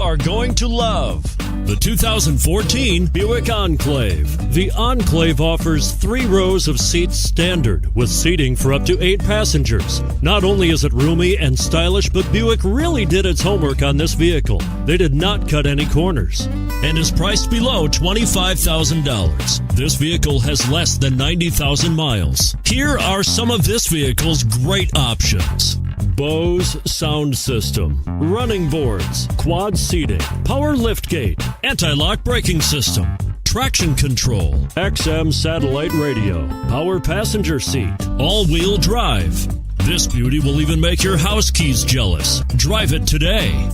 are going to love the 2014 Buick Enclave. The Enclave offers 3 rows of seats standard with seating for up to 8 passengers. Not only is it roomy and stylish, but Buick really did its homework on this vehicle. They did not cut any corners and is priced below $25,000. This vehicle has less than 90,000 miles. Here are some of this vehicle's great options: Bose sound system, running boards, quad seating, power liftgate, anti-lock braking system, traction control, XM satellite radio, power passenger seat, all-wheel drive. This beauty will even make your house keys jealous. Drive it today.